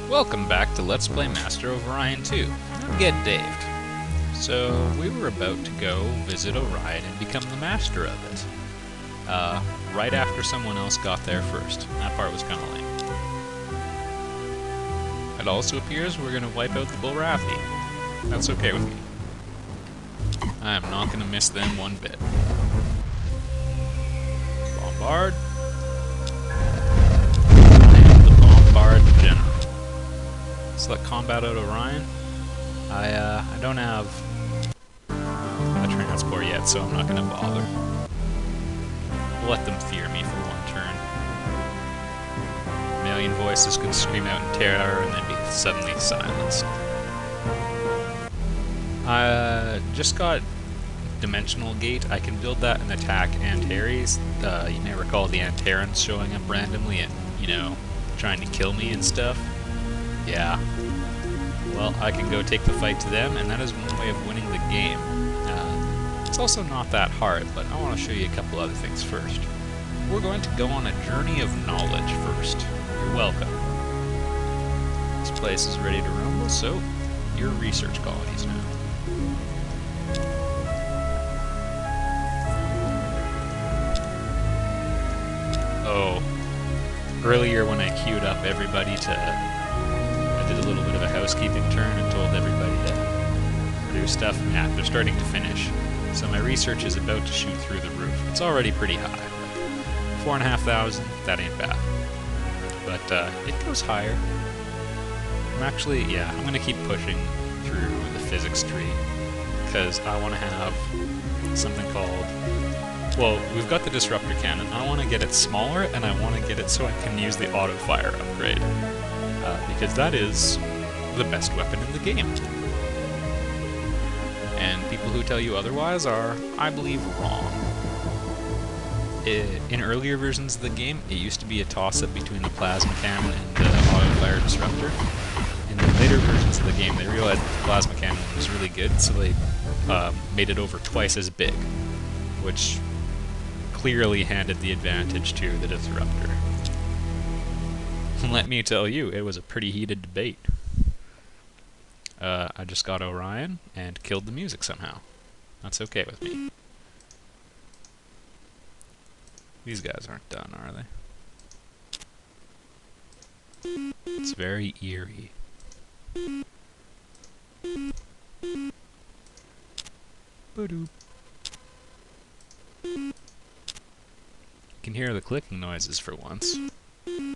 Welcome back to Let's Play Master of Orion 2. Get Daved. So, we were about to go visit Orion and become the master of it. Right after someone else got there first. That part was kinda lame. It also appears we're gonna wipe out the Bullrathi. That's okay with me. I am not gonna miss them one bit. Bombard. And the Bombard General. Select combat out Orion. I don't have a transport yet, so I'm not going to bother. Let them fear me for one turn. A million voices could scream out in terror and then be suddenly silenced. I just got Dimensional Gate. I can build that in attack Antares. You may recall the Antarans showing up randomly and, trying to kill me and stuff. Yeah. Well, I can go take the fight to them, and that is one way of winning the game. It's also not that hard, but I want to show you a couple other things first. We're going to go on a journey of knowledge first. You're welcome. This place is ready to rumble, so you're research colonies now. Oh, earlier when I queued up everybody I did a little bit of a housekeeping turn and told everybody to produce stuff. Yeah, they're starting to finish. So my research is about to shoot through the roof. It's already pretty high. 4,500, that ain't bad. But it goes higher. I'm going to keep pushing through the physics tree because I want to have something called... Well, we've got the disruptor cannon. I want to get it smaller, and I want to get it so I can use the auto-fire upgrade. Because that is the best weapon in the game. And people who tell you otherwise are, I believe, wrong. In earlier versions of the game, it used to be a toss-up between the plasma cannon and the auto-fire disruptor. In the later versions of the game, they realized that the plasma cannon was really good, so they made it over twice as big, which clearly handed the advantage to the disruptor. Let me tell you, it was a pretty heated debate. I just got Orion and killed the music somehow. That's okay with me. These guys aren't done, are they? It's very eerie. Ba-doop. You can hear the clicking noises for once. I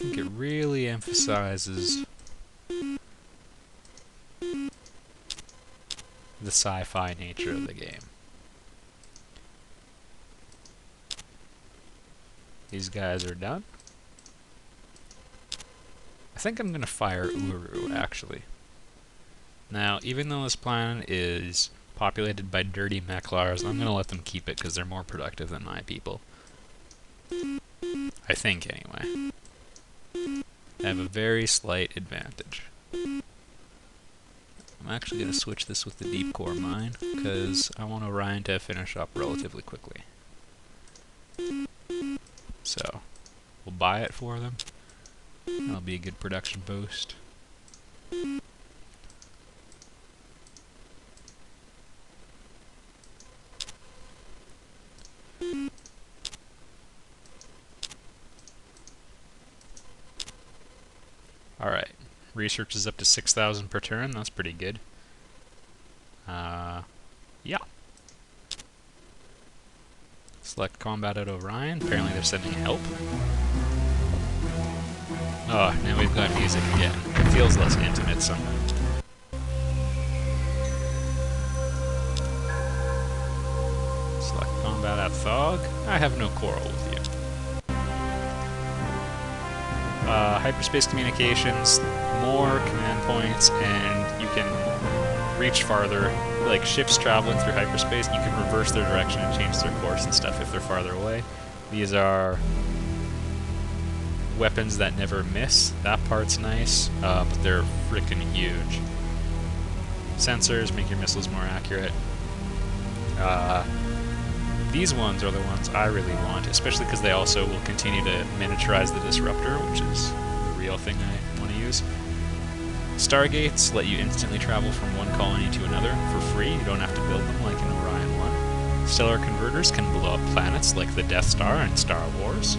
think it really emphasizes the sci-fi nature of the game. These guys are done. I think I'm going to fire Uru, actually. Now, even though this planet is populated by dirty Mechlars, I'm going to let them keep it because they're more productive than my people. I think, anyway. I have a very slight advantage. I'm actually going to switch this with the deep core mine, because I want Orion to finish up relatively quickly. So, we'll buy it for them. That'll be a good production boost. Alright, research is up to 6,000 per turn, that's pretty good. Yeah. Select combat out Orion, apparently they're sending help. Oh, now we've got music again. It feels less intimate somehow. Select combat at Thog. I have no quarrel with you. Hyperspace communications, more command points, and you can reach farther. Like ships traveling through hyperspace, you can reverse their direction and change their course and stuff if they're farther away. These are weapons that never miss. That part's nice, but they're freaking huge. Sensors make your missiles more accurate. These ones are the ones I really want, especially because they also will continue to miniaturize the disruptor, which is real thing I want to use. Stargates let you instantly travel from one colony to another for free. You don't have to build them like in Orion 1. Stellar converters can blow up planets like the Death Star in Star Wars.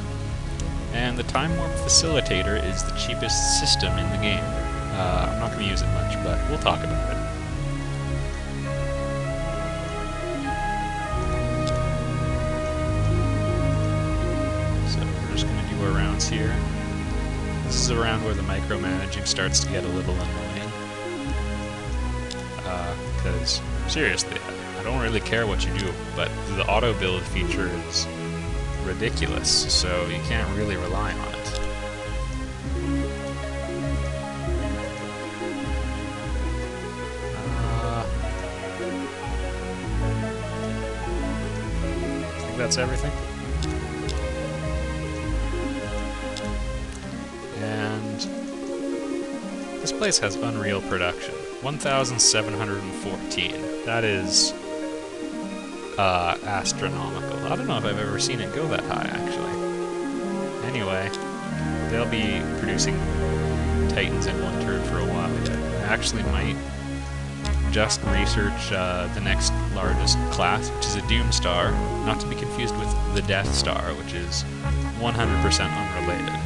And the Time Warp Facilitator is the cheapest system in the game. I'm not going to use it much, but we'll talk about it. So we're just going to do our rounds here. This is around where the micromanaging starts to get a little annoying. Because, seriously, I don't really care what you do, but the auto-build feature is ridiculous, so you can't really rely on it. I think that's everything. And this place has unreal production. 1,714. That is astronomical. I don't know if I've ever seen it go that high, actually. Anyway, they'll be producing Titans in one turn for a while yet. I actually might just research the next largest class, which is a Doom Star, not to be confused with the Death Star, which is 100% unrelated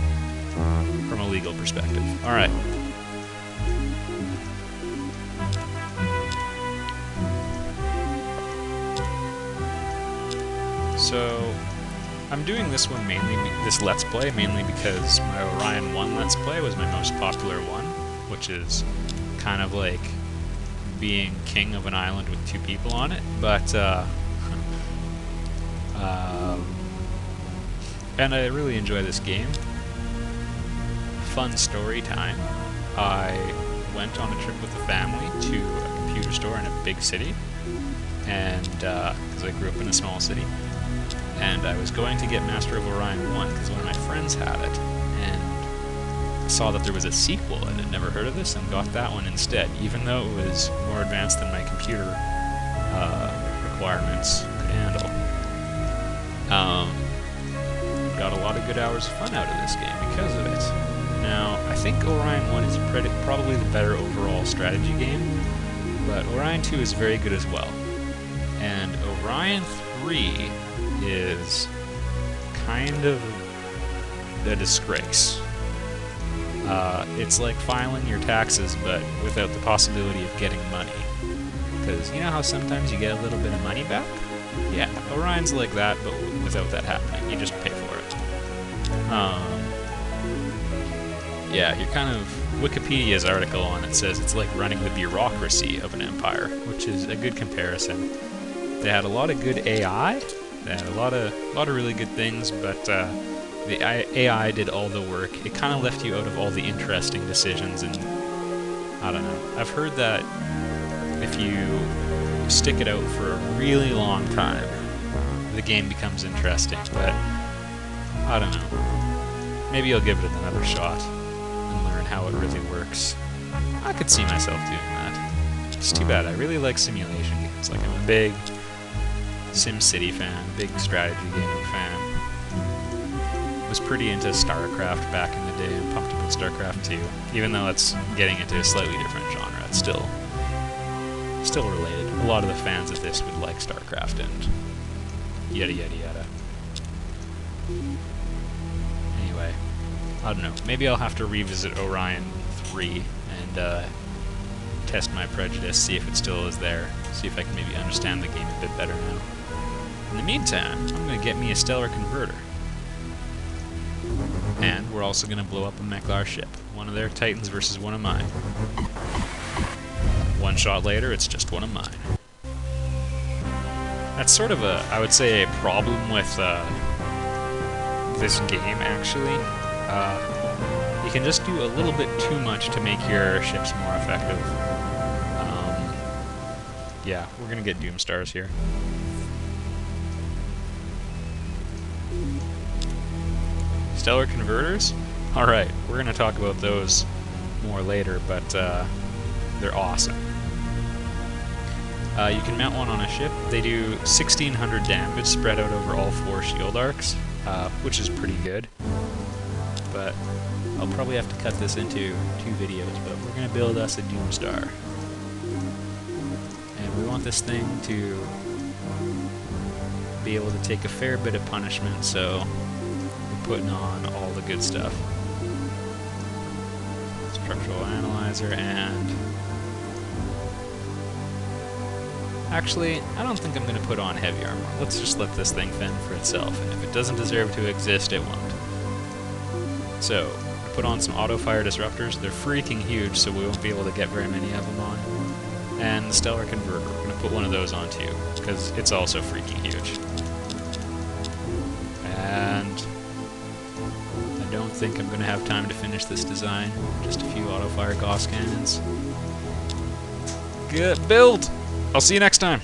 from a legal perspective. Alright. So, I'm doing this one mainly, this Let's Play, mainly because my Orion 1 Let's Play was my most popular one, which is kind of like being king of an island with 2 people on it, but, and I really enjoy this game. Fun story time. I went on a trip with the family to a computer store in a big city, and, because I grew up in a small city. And I was going to get Master of Orion 1 because one of my friends had it, and I saw that there was a sequel and I'd never heard of this and got that one instead, even though it was more advanced than my computer requirements could handle. Got a lot of good hours of fun out of this game because of it. Now, I think Orion 1 is probably the better overall strategy game, but Orion 2 is very good as well. And Orion 3 is kind of a disgrace. It's like filing your taxes, but without the possibility of getting money. Because you know how sometimes you get a little bit of money back? Yeah, Orion's like that, but without that happening. You just pay for it. Yeah, you're kind of... Wikipedia's article on it says it's like running the bureaucracy of an empire, which is a good comparison. They had a lot of good AI. They had a lot of really good things, but the AI did all the work. It kind of left you out of all the interesting decisions, and I don't know. I've heard that if you stick it out for a really long time, the game becomes interesting, but I don't know. Maybe I'll give it another shot and learn how it really works. I could see myself doing that. It's too bad. I really like simulation games. Like, I'm a big SimCity fan, big strategy gaming fan. Was pretty into StarCraft back in the day. I'm pumped about StarCraft 2, even though it's getting into a slightly different genre. It's still related. A lot of the fans of this would like StarCraft and yada yada yada. Anyway, I don't know. Maybe I'll have to revisit Orion 3 and test my prejudice, see if it still is there, see if I can maybe understand the game a bit better now. In the meantime, I'm going to get me a stellar converter. And we're also going to blow up a Meklar ship. One of their Titans versus one of mine. One shot later, it's just one of mine. That's sort of a, I would say, a problem with this game, actually. You can just do a little bit too much to make your ships more effective. Yeah, we're going to get Doom Stars here. Stellar converters? Alright, we're going to talk about those more later, but they're awesome. You can mount one on a ship. They do 1,600 damage spread out over all 4 shield arcs, which is pretty good. But I'll probably have to cut this into 2 videos, but we're going to build us a Doomstar. And we want this thing to be able to take a fair bit of punishment, so we're putting on all the good stuff. Structural analyzer, and actually, I don't think I'm going to put on heavy armor. Let's just let this thing fend for itself, and if it doesn't deserve to exist, it won't. So, put on some auto-fire disruptors. They're freaking huge, so we won't be able to get very many of them on. And the Stellar Converter. We're going to put one of those on too, because it's also freaking huge. And I don't think I'm going to have time to finish this design. Just a few auto-fire Gauss cannons. Get built! I'll see you next time!